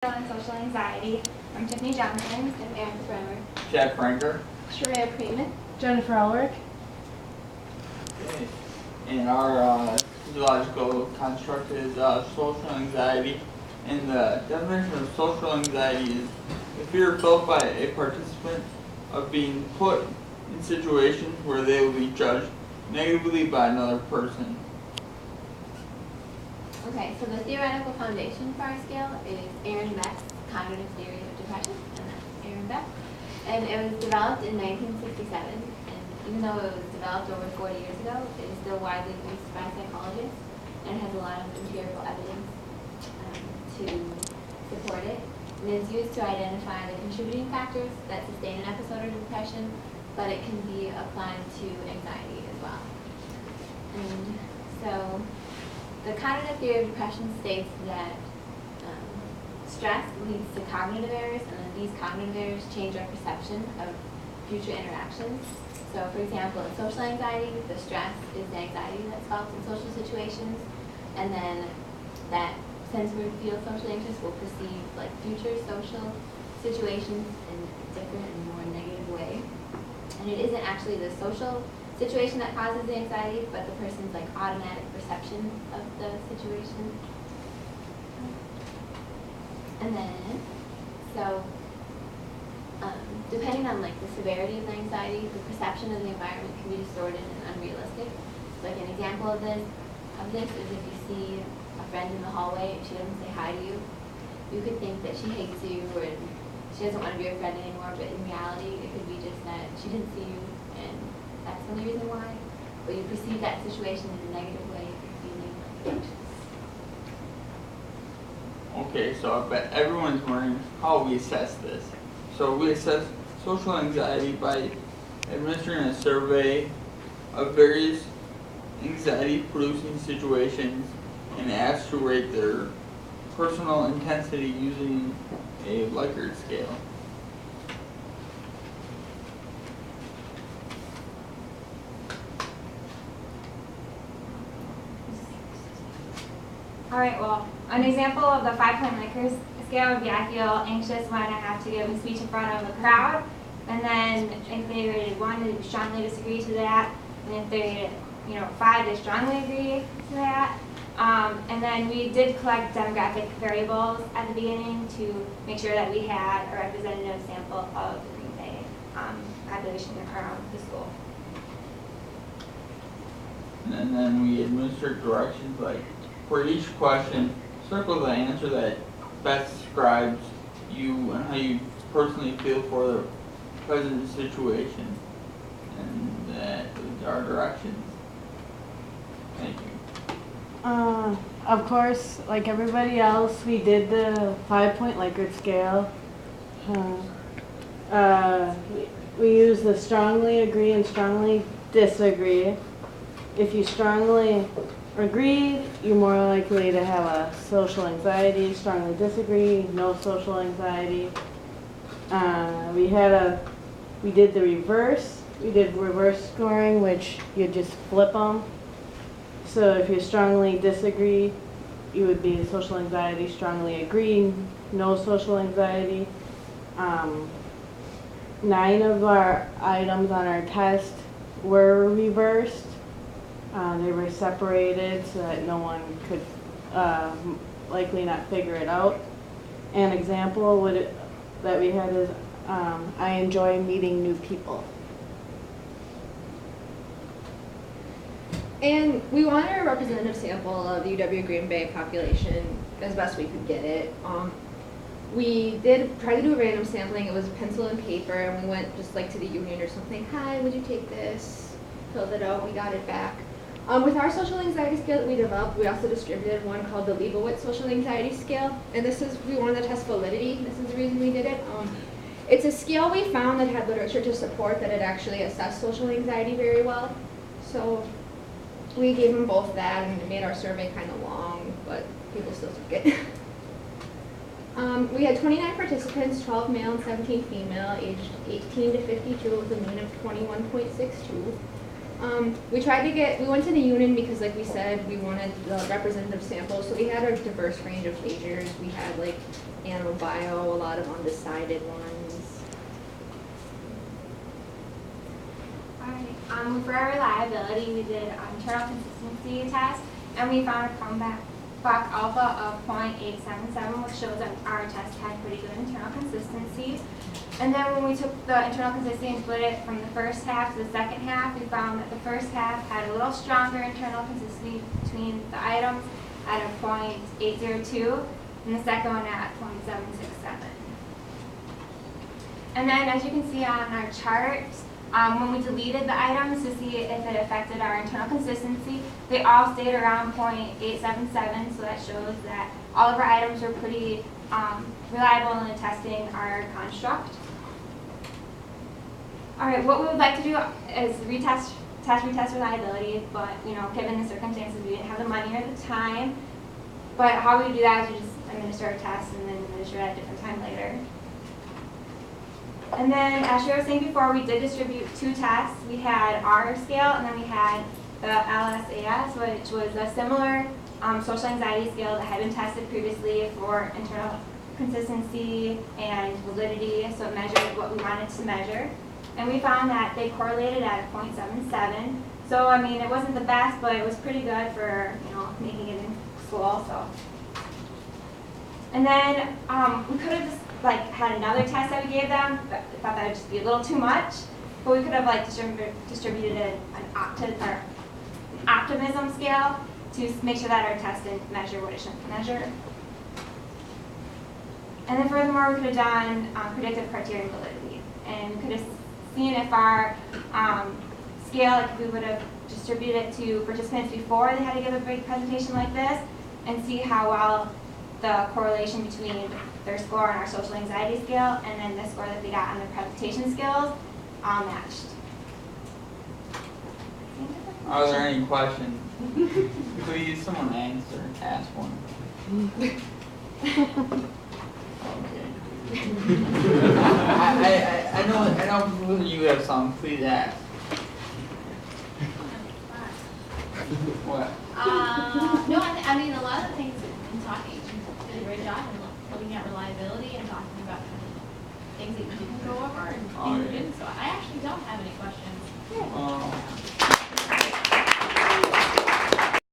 And social anxiety. I'm Tiffany Johnson. I'm Erica Bremer. Jack Franker. Sharia Freeman. Jennifer Ulrich. Okay. And our physiological construct is social anxiety. And the definition of social anxiety is the fear felt by a participant of being put in situations where they will be judged negatively by another person. Okay, so the theoretical foundation for our scale is Aaron Beck's Cognitive Theory of Depression, and that's Aaron Beck. And it was developed in 1967, and even though it was developed over 40 years ago, it is still widely used by psychologists, and it has a lot of empirical evidence to support it. And it's used to identify the contributing factors that sustain an episode of depression, but it can be applied to anxiety as well. And so the cognitive theory of depression states that stress leads to cognitive errors, and then these cognitive errors change our perception of future interactions. So, for example, in social anxiety, the stress is the anxiety that's felt in social situations, and then that since we feel socially anxious, we'll perceive like future social situations in a different and more negative way. And it isn't actually the social situation that causes the anxiety, but the person's like automatic perception of the situation. And then, so depending on like the severity of the anxiety, the perception of the environment can be distorted and unrealistic. So, like an example of this is if you see a friend in the hallway and she doesn't say hi to you, you could think that she hates you or she doesn't want to be your friend anymore, but in reality, it could be just that she didn't see you and that's the only reason why. But you perceive that situation in a negative way, you're feeling anxious. Okay, so I bet everyone's wondering how we assess this. So we assess social anxiety by administering a survey of various anxiety-producing situations and asked to rate their personal intensity using a Likert scale. All right, well, an example of the 5-point Likert scale would be I feel anxious when I have to give a speech in front of a crowd. And then if they rated 1, they strongly disagree to that. And if they rated 5, they strongly agree to that. And then we did collect demographic variables at the beginning to make sure that we had a representative sample of the Green Bay population around the school. And then we administer directions like, for each question, circle the answer that best describes you and how you personally feel for the present situation. And that is our directions. Thank you. Of course, like everybody else, we did the 5-point Likert scale. We use the strongly agree and strongly disagree. If you strongly agree, you're more likely to have a social anxiety. Strongly disagree, no social anxiety. We did the reverse. We did reverse scoring, which you just flip them. So if you strongly disagree, you would be social anxiety. Strongly agree, no social anxiety. 9 of our items on our test were reversed. They were separated so that no one could likely not figure it out. An example that we had is I enjoy meeting new people. And we wanted a representative sample of the UW Green Bay population as best we could get it. We did try to do a random sampling. It was pencil and paper, and we went just like to the union or something. Hi, would you take this? Filled it out, we got it back. With our social anxiety scale that we developed, we also distributed one called the Leibowitz Social Anxiety Scale. And we wanted to test validity. This is the reason we did it. It's a scale we found that had literature to support that it actually assessed social anxiety very well. So we gave them both that, and it made our survey kind of long, but people still took it. We had 29 participants, 12 male and 17 female, aged 18 to 52 with a mean of 21.62. We went to the union because like we said, we wanted the representative sample, so we had a diverse range of majors. We had like animal bio, a lot of undecided ones. Alright, for our reliability, we did an internal consistency test, and we found a comeback alpha of 0.877, which shows that our test had pretty good internal consistency. And then when we took the internal consistency and split it from the first half to the second half, we found that the first half had a little stronger internal consistency between the items at a 0.802, and the second one at 0.767. And then as you can see on our chart, when we deleted the items to see if it affected our internal consistency, they all stayed around 0.877, so that shows that all of our items were pretty reliable in testing our construct. All right, what we would like to do is retest reliability, but given the circumstances, we didn't have the money or the time. But how we would do that is we just administer a test and then administer it at a different time later. And then, as I was saying before, we did distribute 2 tests. We had our scale, and then we had the LSAS, which was a similar social anxiety scale that had been tested previously for internal consistency and validity, so it measured what we wanted to measure. And we found that they correlated at a 0.77. So, I mean, it wasn't the best, but it was pretty good for, making it in school, so. And then we could have just had another test that we gave them, but I thought that would just be a little too much. But we could have distributed an optimism scale to make sure that our test didn't measure what it shouldn't measure. And then furthermore, we could have done predictive criteria validity, and we could have seen if our scale, if we would have distributed it to participants before they had to give a big presentation like this, and see how well the correlation between their score on our social anxiety scale and then the score that they got on their presentation skills all matched. Are there any questions? Please, someone ask one. Okay. I know you have some. Please ask. What? No, I mean, a lot of the things in talking, you did a great job in looking at